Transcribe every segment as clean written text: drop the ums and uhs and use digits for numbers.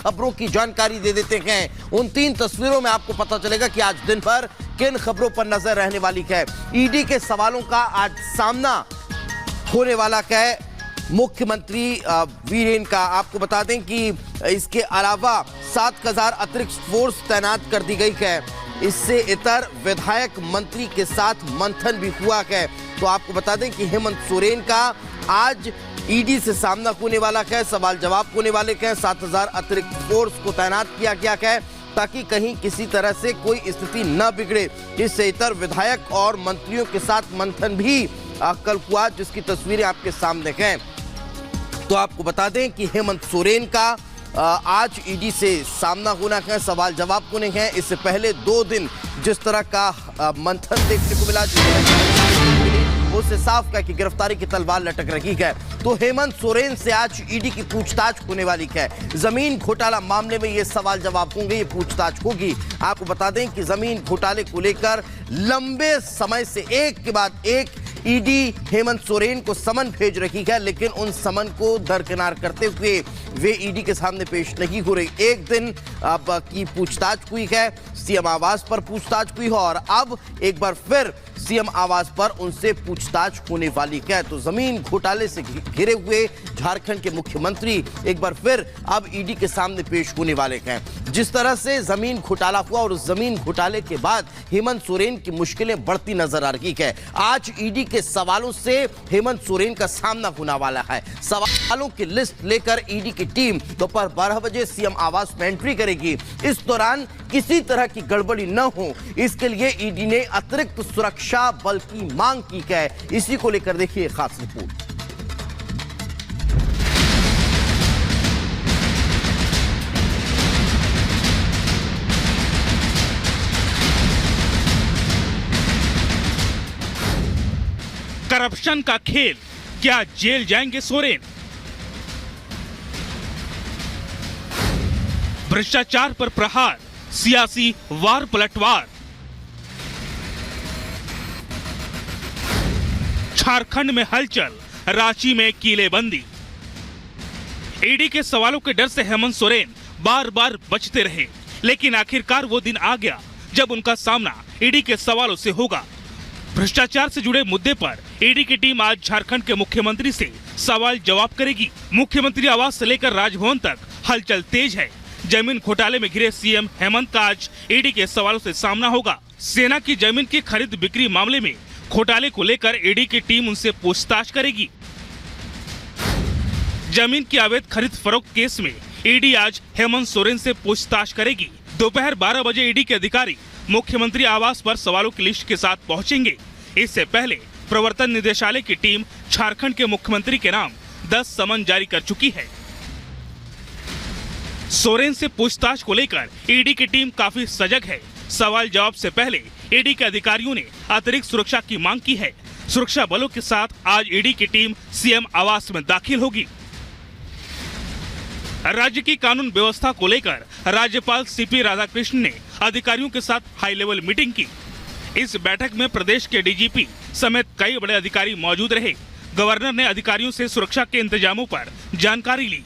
खबरों की जानकारी दे देते हैं। उन 3 तस्वीरों में आपको पता चलेगा कि आज दिन भर किन खबरों पर नजर रहने वाली है। ईडी के सवालों का आज सामना होने वाला है मुख्यमंत्री वीरेन का। आपको बता दें कि इसके अलावा 7,000 अतिरिक्त फोर्स तैनात कर दी गई है। इससे इतर विधायक मंत्री के साथ मंथन भी हुआ है। तो आपको बता दें कि हेमंत सोरेन का आज ईडी से सामना होने वाला है, सवाल जवाब होने वाले हैं। 7,000 अतिरिक्त फोर्स को तैनात किया गया है ताकि कहीं किसी तरह से कोई स्थिति न बिगड़े। इससे इतर विधायक और मंत्रियों के साथ मंथन भी कल हुआ, जिसकी तस्वीरें आपके सामने हैं। तो आपको बता दें कि हेमंत सोरेन का आज ईडी से सामना होना है, सवाल जवाब होने हैं। इससे पहले 2 दिन जिस तरह का मंथन देखने को मिला, उससे साफ है कि गिरफ्तारी की तलवार लटक रही है। तो हेमंत सोरेन से आज ईडी की पूछताछ होने वाली है। जमीन घोटाला मामले में ये सवाल जवाब होंगे, ये पूछताछ होगी। आपको बता दें कि जमीन घोटाले को लेकर लंबे समय से एक के बाद एक ईडी हेमंत सोरेन को समन भेज रही है, लेकिन उन समन को दरकिनार करते हुए वे ईडी के सामने पेश नहीं हो रही। एक दिन अब की पूछताछ हुई है, सीएम आवास पर पूछताछ हुई है और अब एक बार फिर सीएम आवास पर उनसे पूछताछ होने वाली है। तो जमीन घोटाले से घिरे हुए झारखंड के मुख्यमंत्री एक बार फिर अब ईडी के सामने पेश होने वाले हैं। जिस तरह से जमीन घोटाला हुआ और उस जमीन घोटाले के बाद हेमंत सोरेन की मुश्किलें बढ़ती नजर आ रही है। आज ईडी के सवालों से हेमंत सोरेन का सामना होने वाला है। सवालों की लिस्ट लेकर ईडी की टीम दोपहर 12 बजे सीएम आवास में एंट्री करेगी। इस दौरान किसी तरह की गड़बड़ी न हो, इसके लिए ईडी ने अतिरिक्त सुरक्षा बल की मांग की है। इसी को लेकर देखिए खास रिपोर्ट। करप्शन का खेल, क्या जेल जाएंगे सोरेन? भ्रष्टाचार पर प्रहार, सियासी वार पलटवार। झारखंड में हलचल, रांची में किलेबंदी। ईडी के सवालों के डर से हेमंत सोरेन बार बार बचते रहे, लेकिन आखिरकार वो दिन आ गया जब उनका सामना ईडी के सवालों से होगा। भ्रष्टाचार से जुड़े मुद्दे पर ईडी की टीम आज झारखंड के मुख्यमंत्री से सवाल जवाब करेगी। मुख्यमंत्री आवास से लेकर राजभवन तक हलचल तेज है। जमीन घोटाले में घिरे सीएम हेमंत का आज ईडी के सवालों से सामना होगा। सेना की जमीन की खरीद बिक्री मामले में घोटाले को लेकर ईडी की टीम उनसे पूछताछ करेगी। जमीन की अवैध खरीद फरोख्त केस में ईडी आज हेमंत सोरेन से पूछताछ करेगी। दोपहर 12 बजे ईडी के अधिकारी मुख्यमंत्री आवास पर सवालों की लिस्ट के साथ पहुंचेंगे। इससे पहले प्रवर्तन निदेशालय की टीम झारखंड के मुख्यमंत्री के नाम 10 समन जारी कर चुकी है। सोरेन से पूछताछ को लेकर ईडी की टीम काफी सजग है। सवाल जवाब से पहले ईडी के अधिकारियों ने अतिरिक्त सुरक्षा की मांग की है। सुरक्षा बलों के साथ आज ईडी की टीम सीएम आवास में दाखिल होगी। राज्य की कानून व्यवस्था को लेकर राज्यपाल सीपी राधाकृष्णन ने अधिकारियों के साथ हाई लेवल मीटिंग की। इस बैठक में प्रदेश के डीजीपी समेत कई बड़े अधिकारी मौजूद रहे। गवर्नर ने अधिकारियों से सुरक्षा के इंतजामों पर जानकारी ली।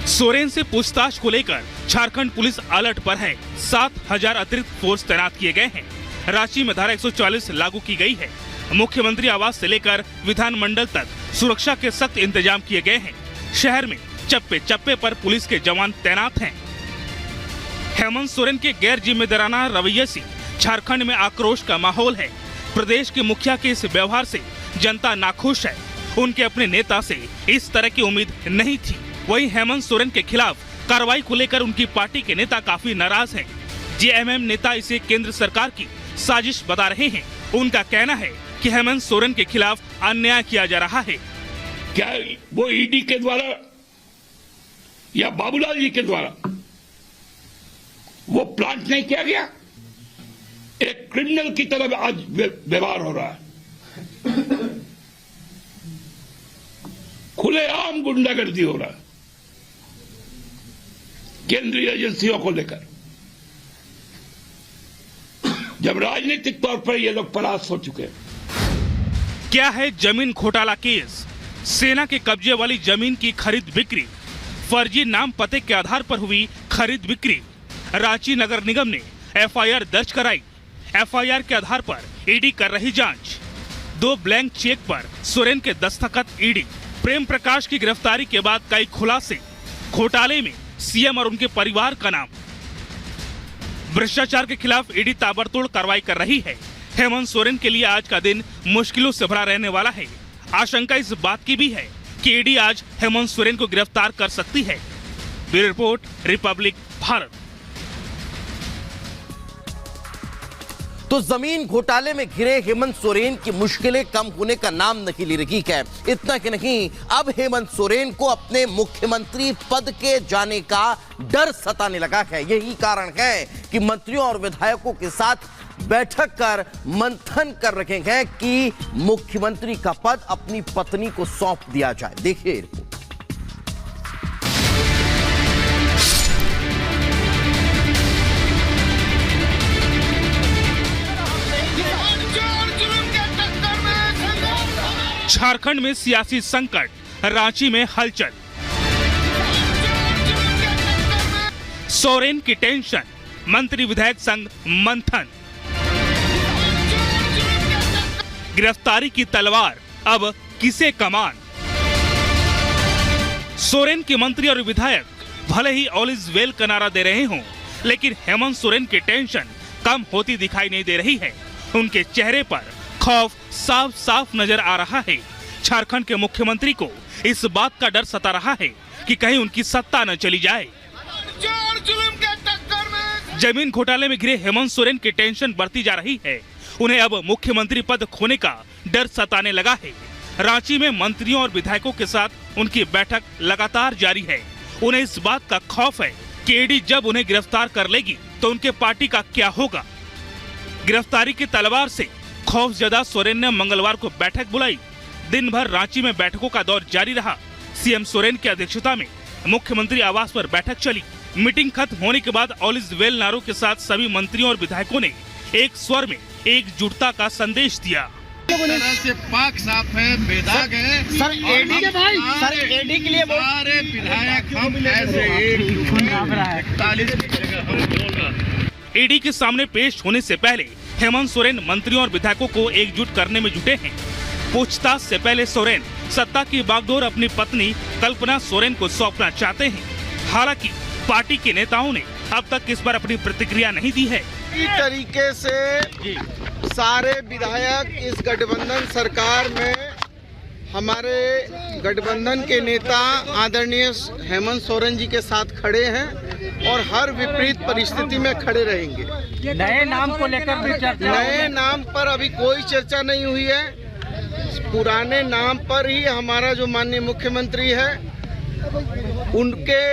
सोरेन से पूछताछ को लेकर झारखंड पुलिस अलर्ट पर है। 7,000 अतिरिक्त फोर्स तैनात किए गए हैं। रांची में धारा 144 लागू की गई है। मुख्यमंत्री आवास से लेकर विधानमंडल तक सुरक्षा के सख्त इंतजाम किए गए हैं। शहर में चप्पे चप्पे पर पुलिस के जवान तैनात हैं। हेमंत सोरेन के गैर जिम्मेदाराना रवैये से झारखंड में आक्रोश का माहौल है। प्रदेश के मुखिया के इस व्यवहार से जनता नाखुश है। उनके अपने नेता से इस तरह की उम्मीद नहीं थी। वहीं हेमंत सोरेन के खिलाफ कार्रवाई को लेकर उनकी पार्टी के नेता काफी नाराज हैं। जेएमएम नेता इसे केंद्र सरकार की साजिश बता रहे हैं। उनका कहना है कि हेमंत सोरेन के खिलाफ अन्याय किया जा रहा है। क्या वो ईडी के द्वारा या बाबूलाल जी के द्वारा वो प्लांट नहीं किया गया? एक क्रिमिनल की तरह आज व्यवहार हो रहा है। खुलेआम गुंडागर्दी हो रहा है केंद्रीय एजेंसियों को लेकर। जब राजनीतिक तौर पर ये लोग परास्त हो चुके हैं। क्या है जमीन घोटाला केस? सेना के कब्जे वाली जमीन की खरीद बिक्री, फर्जी नाम पते के आधार पर हुई खरीद बिक्री। रांची नगर निगम ने एफआईआर दर्ज कराई। एफआईआर के आधार पर ईडी कर रही जांच। 2 ब्लैंक चेक पर सोरेन के दस्तखत ईडी। प्रेम प्रकाश की गिरफ्तारी के बाद कई खुलासे। घोटाले में सीएम और उनके परिवार का नाम। भ्रष्टाचार के खिलाफ ईडी ताबड़तोड़ कार्रवाई कर रही है। हेमंत सोरेन के लिए आज का दिन मुश्किलों से भरा रहने वाला है। आशंका इस बात की भी है कि ईडी आज हेमंत सोरेन को गिरफ्तार कर सकती है। Bureau report, Republic Bharat. तो जमीन घोटाले में घिरे हेमंत सोरेन की मुश्किलें कम होने का नाम नहीं ले रही है। इतना कि नहीं, अब हेमंत सोरेन को अपने मुख्यमंत्री पद के जाने का डर सताने लगा है। यही कारण है कि मंत्रियों और विधायकों के साथ बैठक कर मंथन कर रखे हैं कि मुख्यमंत्री का पद अपनी पत्नी को सौंप दिया जाए। देखिए रिपोर्ट। झारखंड में सियासी संकट, रांची में हलचल। सोरेन की टेंशन, मंत्री विधायक संग मंथन। गिरफ्तारी की तलवार, अब किसे कमान। सोरेन के मंत्री और विधायक भले ही ऑल इज वेल का नारा दे रहे हों, लेकिन हेमंत सोरेन की टेंशन कम होती दिखाई नहीं दे रही है। उनके चेहरे पर खौफ साफ साफ नजर आ रहा है। झारखंड के मुख्यमंत्री को इस बात का डर सता रहा है कि कहीं उनकी सत्ता न चली जाए। जमीन घोटाले में घिरे हेमंत सोरेन की टेंशन बढ़ती जा रही है। उन्हें अब मुख्यमंत्री पद खोने का डर सताने लगा है। रांची में मंत्रियों और विधायकों के साथ उनकी बैठक लगातार जारी है। उन्हें इस बात का खौफ है कि ईडी जब उन्हें गिरफ्तार कर लेगी तो उनके पार्टी का क्या होगा। गिरफ्तारी की तलवार से खौफजदा सोरेन ने मंगलवार को बैठक बुलाई। दिन भर रांची में बैठकों का दौर जारी रहा। सीएम सोरेन की अध्यक्षता में मुख्यमंत्री आवास पर बैठक चली। मीटिंग खत्म होने के बाद ऑल इज वेल नारों के साथ सभी मंत्रियों और विधायकों ने एक स्वर में एकजुटता का संदेश दिया। तरह से पाक साफ है, बेदाग है। सर एडी के भाई, सर एडी के लिए सारे विधायक हम ऐसे ईडी के सामने पेश होने से पहले हेमंत सोरेन मंत्रियों और विधायकों को एकजुट करने में जुटे हैं। पूछताछ से पहले सोरेन सत्ता की बागडोर अपनी पत्नी कल्पना सोरेन को सौंपना चाहते हैं। हालांकि पार्टी के नेताओं ने अब तक इस पर अपनी प्रतिक्रिया नहीं दी है। इस तरीके से सारे विधायक इस गठबंधन सरकार में हमारे गठबंधन के नेता आदरणीय हेमंत सोरेन जी के साथ खड़े हैं और हर विपरीत परिस्थिति में खड़े रहेंगे। नए नाम को लेकर भी चर्चा? नए नाम पर अभी कोई चर्चा नहीं हुई है। पुराने नाम पर ही हमारा जो माननीय मुख्यमंत्री है उनके